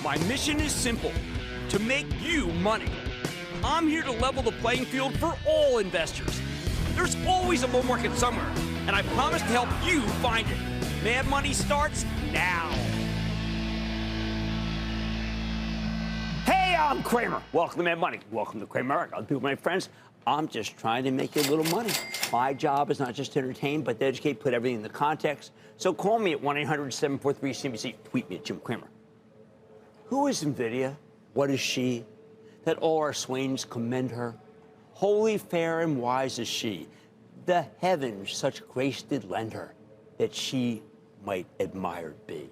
My mission is simple, to make you money. I'm here to level the playing field for all investors. There's always a bull market somewhere, and I promise to help you find it. Mad Money starts now. Hey, I'm Cramer. Welcome to Mad Money. Welcome to Cramer. Other people, my friends, I'm just trying to make a little money. My job is not just to entertain, but to educate, put everything in the context. So call me at 1-800-743-CNBC. Tweet me at Jim Cramer. Who is Nvidia? What is she? That all our swains commend her. Holy, fair, and wise is she. The heavens such grace did lend her, that she might admired be.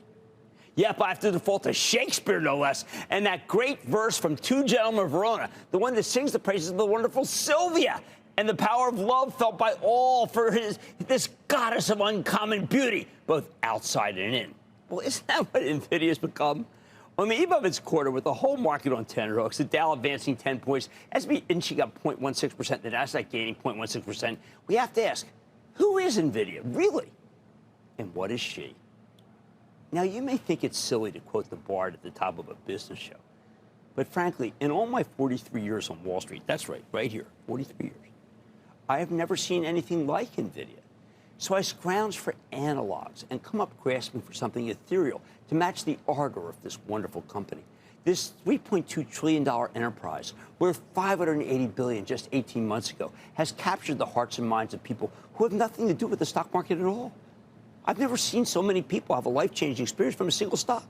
Yep, I have to default to Shakespeare, no less, and that great verse from Two Gentlemen of Verona, the one that sings the praises of the wonderful Sylvia, and the power of love felt by all for this goddess of uncommon beauty, both outside and in. Well, isn't that what Nvidia has become? On the eve of its quarter, with the whole market on tenterhooks, the Dow advancing 10 points, S&P inching up 0.16%, the Nasdaq gaining 0.16%, we have to ask, who is Nvidia, really? And what is she? Now, you may think it's silly to quote the bard at the top of a business show. But frankly, in all my 43 years on Wall Street, that's right here, 43 years, I have never seen anything like Nvidia. So I scrounge for analogs and come up grasping for something ethereal to match the ardor of this wonderful company. This $3.2 trillion enterprise, worth $580 billion just 18 months ago, has captured the hearts and minds of people who have nothing to do with the stock market at all. I've never seen so many people have a life-changing experience from a single stock.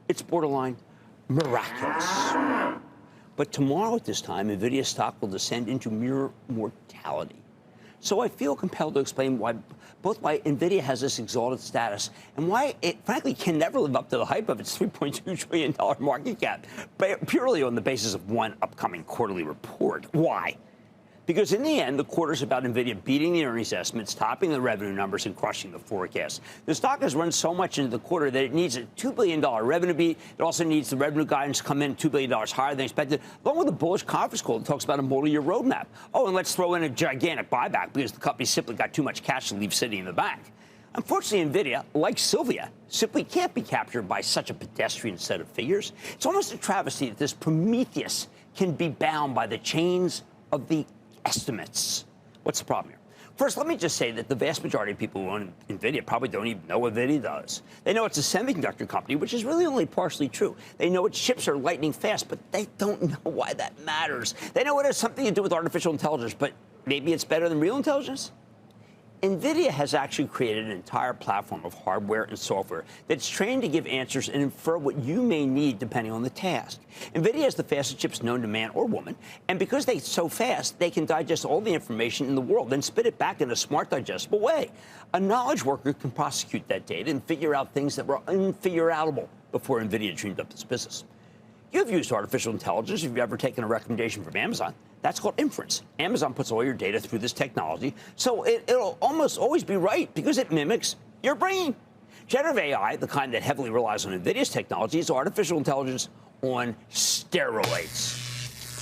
It's borderline miraculous. But tomorrow at this time, Nvidia stock will descend into mere mortality. So I feel compelled to explain why Nvidia has this exalted status and why it, frankly, can never live up to the hype of its $3.2 trillion market cap, purely on the basis of one upcoming quarterly report. Why? Because in the end, the quarter's about Nvidia beating the earnings estimates, topping the revenue numbers, and crushing the forecast. The stock has run so much into the quarter that it needs a $2 billion revenue beat. It also needs the revenue guidance to come in $2 billion higher than expected, along with a bullish conference call that talks about a multi-year roadmap. Oh, and let's throw in a gigantic buyback because the company simply got too much cash to leave sitting in the bank. Unfortunately, Nvidia, like Sylvia, simply can't be captured by such a pedestrian set of figures. It's almost a travesty that this Prometheus can be bound by the chains of the estimates. What's the problem here? First, let me just say that the vast majority of people who own Nvidia probably don't even know what Nvidia does. They know it's a semiconductor company, which is really only partially true. They know its chips are lightning fast, but they don't know why that matters. They know it has something to do with artificial intelligence, but maybe it's better than real intelligence? Nvidia has actually created an entire platform of hardware and software that's trained to give answers and infer what you may need depending on the task. Nvidia has the fastest chips known to man or woman, and because they're so fast, they can digest all the information in the world, then spit it back in a smart, digestible way. A knowledge worker can prosecute that data and figure out things that were unfigure-outable before Nvidia dreamed up this business. You've used artificial intelligence if you've ever taken a recommendation from Amazon. That's called inference. Amazon puts all your data through this technology, so it'll almost always be right because it mimics your brain. Generative AI, the kind that heavily relies on NVIDIA's technology, is artificial intelligence on steroids.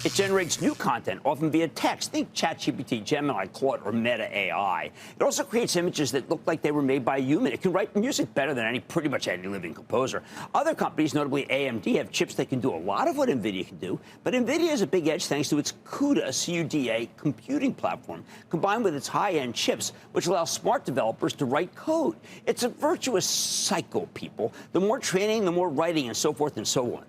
It generates new content, often via text. Think ChatGPT, Gemini, Claude, or Meta AI. It also creates images that look like they were made by a human. It can write music better than pretty much any living composer. Other companies, notably AMD, have chips that can do a lot of what NVIDIA can do, but NVIDIA has a big edge thanks to its CUDA, C-U-D-A, computing platform, combined with its high-end chips, which allow smart developers to write code. It's a virtuous cycle, people. The more training, the more writing, and so forth and so on.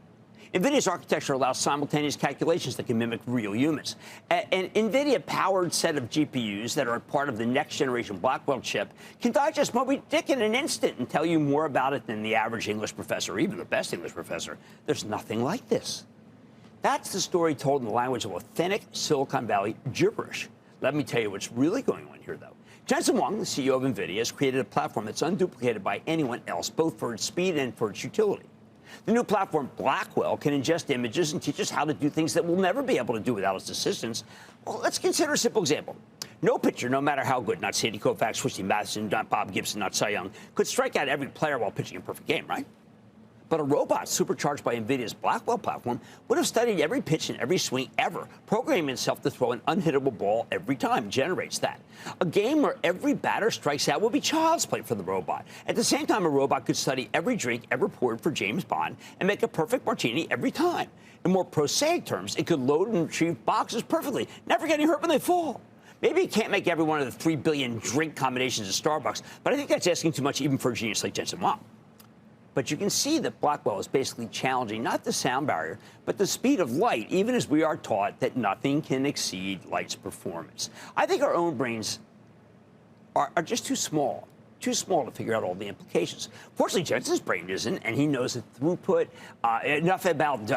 NVIDIA's architecture allows simultaneous calculations that can mimic real humans. An NVIDIA-powered set of GPUs that are part of the next-generation Blackwell chip can digest Moby Dick in an instant and tell you more about it than the average English professor, or even the best English professor. There's nothing like this. That's the story told in the language of authentic Silicon Valley gibberish. Let me tell you what's really going on here, though. Jensen Huang, the CEO of NVIDIA, has created a platform that's unduplicated by anyone else, both for its speed and for its utility. The new platform, Blackwell, can ingest images and teach us how to do things that we'll never be able to do without its assistance. Well, let's consider a simple example. No pitcher, no matter how good, not Sandy Koufax, Switchy Matheson, not Bob Gibson, not Cy Young, could strike out every player while pitching a perfect game, right? But a robot supercharged by Nvidia's Blackwell platform would have studied every pitch and every swing ever, programming itself to throw an unhittable ball every time. Generates that. A game where every batter strikes out would be child's play for the robot. At the same time, a robot could study every drink ever poured for James Bond and make a perfect martini every time. In more prosaic terms, it could load and retrieve boxes perfectly, never getting hurt when they fall. Maybe it can't make every one of the 3 billion drink combinations at Starbucks, but I think that's asking too much even for a genius like Jensen Huang. But you can see that Blackwell is basically challenging not the sound barrier, but the speed of light, even as we are taught that nothing can exceed light's performance. I think our own brains are just too small to figure out all the implications. Fortunately, Jensen's brain isn't, and he knows the throughput, enough about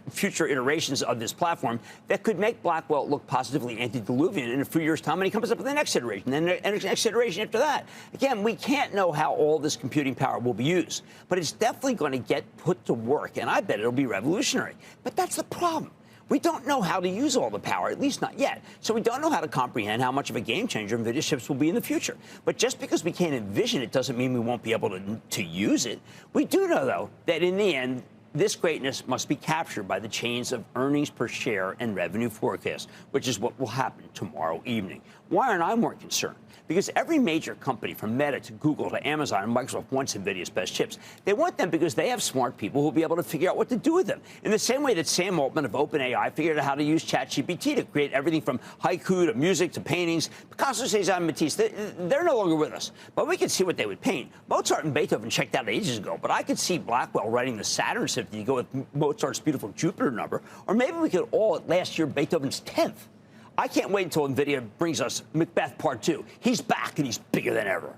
future iterations of this platform that could make Blackwell look positively antediluvian in a few years' time when he comes up with the next iteration, then the next iteration after that. Again, we can't know how all this computing power will be used, but it's definitely going to get put to work, and I bet it'll be revolutionary. But that's the problem. We don't know how to use all the power, at least not yet. So we don't know how to comprehend how much of a game changer Nvidia chips will be in the future. But just because we can't envision it doesn't mean we won't be able to use it. We do know, though, that in the end, this greatness must be captured by the chains of earnings per share and revenue forecast, which is what will happen tomorrow evening. Why aren't I more concerned? Because every major company, from Meta to Google to Amazon and Microsoft, wants Nvidia's best chips. They want them because they have smart people who will be able to figure out what to do with them. In the same way that Sam Altman of OpenAI figured out how to use ChatGPT to create everything from haiku to music to paintings. Picasso, Cezanne, and Matisse, they're no longer with us. But we can see what they would paint. Mozart and Beethoven checked out ages ago, but I could see Blackwell writing the Saturn Symphony to go with Mozart's beautiful Jupiter number. Or maybe we could all at last year Beethoven's 10th. I can't wait until Nvidia brings us Macbeth Part 2. He's back, and he's bigger than ever.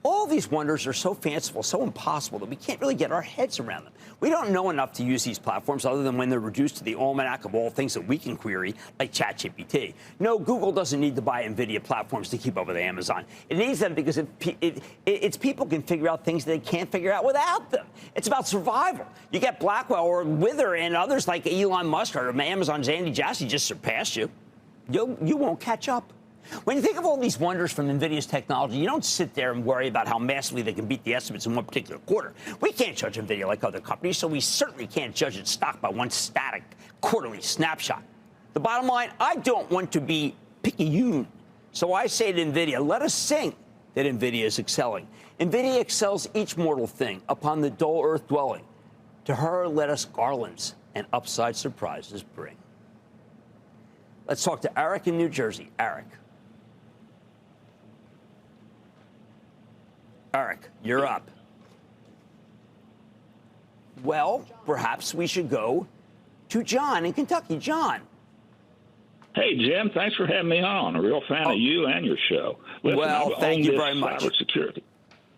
All these wonders are so fanciful, so impossible, that we can't really get our heads around them. We don't know enough to use these platforms other than when they're reduced to the almanac of all things that we can query, like ChatGPT. No, Google doesn't need to buy Nvidia platforms to keep up with Amazon. It needs them because its people can figure out things they can't figure out without them. It's about survival. You get Blackwell or Wither and others like Elon Musk or Amazon's Andy Jassy just surpassed you. You won't catch up. When you think of all these wonders from Nvidia's technology, you don't sit there and worry about how massively they can beat the estimates in one particular quarter. We can't judge Nvidia like other companies, so we certainly can't judge its stock by one static quarterly snapshot. The bottom line, I don't want to be picayune. So I say to Nvidia, let us sing that Nvidia is excelling. Nvidia excels each mortal thing upon the dull earth dwelling. To her let us garlands and upside surprises bring. Let's talk to Eric in New Jersey. Eric, you're up. Well, perhaps we should go to John in Kentucky. John. Hey, Jim, thanks for having me on. A real fan of you and your show. Listen, well, thank you very much. Cybersecurity.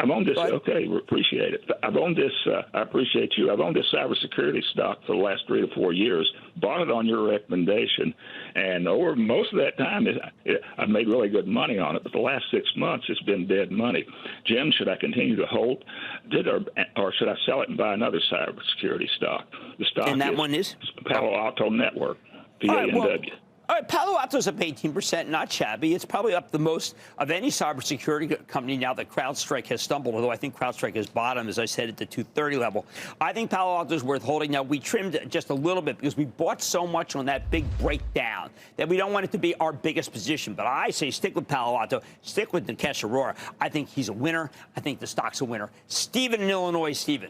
I'm on this. Okay, appreciate it. I've owned this. I appreciate you. I've owned this cybersecurity stock for the last 3 to 4 years. Bought it on your recommendation, and over most of that time, I've made really good money on it. But the last 6 months, it's been dead money. Jim, should I continue to hold it, or should I sell it and buy another cybersecurity stock? The stock and that one is Palo Alto Network, PANW. All right, Palo Alto's up 18%, not shabby. It's probably up the most of any cybersecurity company now that CrowdStrike has stumbled, although I think CrowdStrike has bottomed, as I said, at the 230 level. I think Palo Alto's worth holding. Now, we trimmed just a little bit because we bought so much on that big breakdown that we don't want it to be our biggest position. But I say stick with Palo Alto, stick with Nikesh Arora. I think he's a winner. I think the stock's a winner. Stephen in Illinois. Stephen.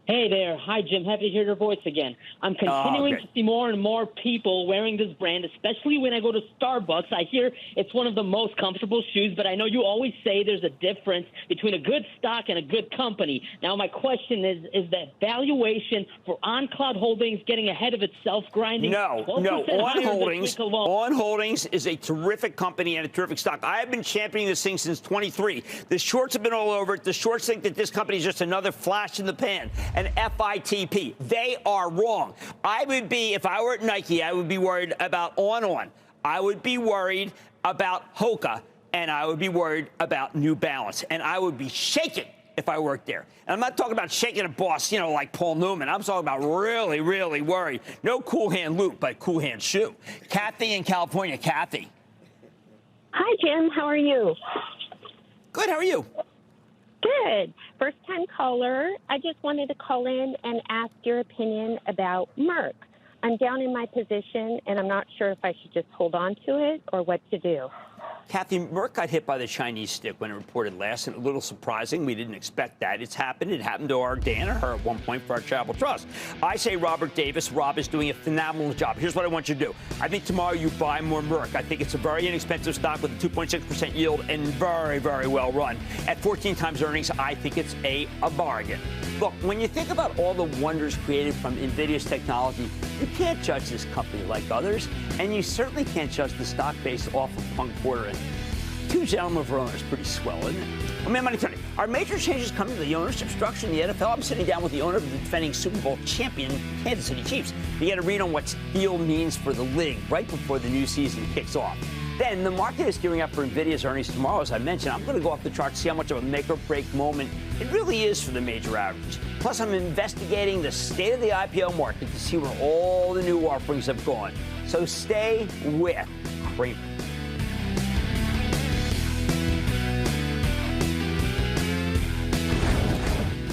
Hey there. Hi, Jim. Happy to hear your voice again. I'm continuing to see more and more people wearing this brand, especially when I go to Starbucks. I hear it's one of the most comfortable shoes, but I know you always say there's a difference between a good stock and a good company. Now, my question is that valuation for OnCloud Holdings getting ahead of itself, grinding? No. On Holdings is a terrific company and a terrific stock. I have been championing this thing since 23. The shorts have been all over it. The shorts think that this company is just another flash in the pan. And FITP. They are wrong. I would be, if I were at Nike, I would be worried about On. I would be worried about Hoka, and I would be worried about New Balance. And I would be shaking if I worked there. And I'm not talking about shaking a boss, like Paul Newman. I'm talking about really, really worried. No cool hand loot, but cool hand shoe. Kathy in California. Kathy. Hi, Jim. How are you? Good. How are you? Good. First-time caller. I just wanted to call in and ask your opinion about Merck. I'm down in my position, and I'm not sure if I should just hold on to it or what to do. Kathy, Merck got hit by the Chinese stick when it reported last, and a little surprising. We didn't expect that. It's happened. It happened to our Dan and her at one point for our Charitable Trust. I say Robert Davis. Rob is doing a phenomenal job. Here's what I want you to do. I think tomorrow you buy more Merck. I think it's a very inexpensive stock with a 2.6% yield and very, very well run. At 14 times earnings, I think it's a bargain. Look, when you think about all the wonders created from Nvidia's technology, you can't judge this company like others, and you certainly can't judge the stock based off of one quarter. And two gentlemen for owners, pretty swell, isn't it? I'm Mad Money Tony. Are major changes coming to the ownership structure in the NFL? I'm sitting down with the owner of the defending Super Bowl champion Kansas City Chiefs to get a read on what steel means for the league right before the new season kicks off. Then the market is gearing up for Nvidia's earnings tomorrow. As I mentioned, I'm going to go off the chart, see how much of a make-or-break moment it really is for the major averages. Plus, I'm investigating the state of the IPO market to see where all the new offerings have gone. So stay with Cramer.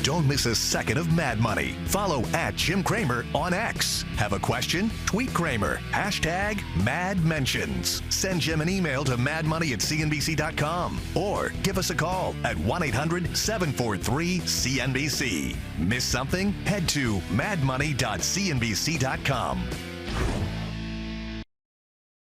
Don't miss a second of Mad Money. Follow @Jim Cramer on X. Have a question? Tweet Cramer. #MadMentions. Send Jim an email to madmoney@cnbc.com or give us a call at 1-800-743-CNBC. Miss something? Head to madmoney.cnbc.com.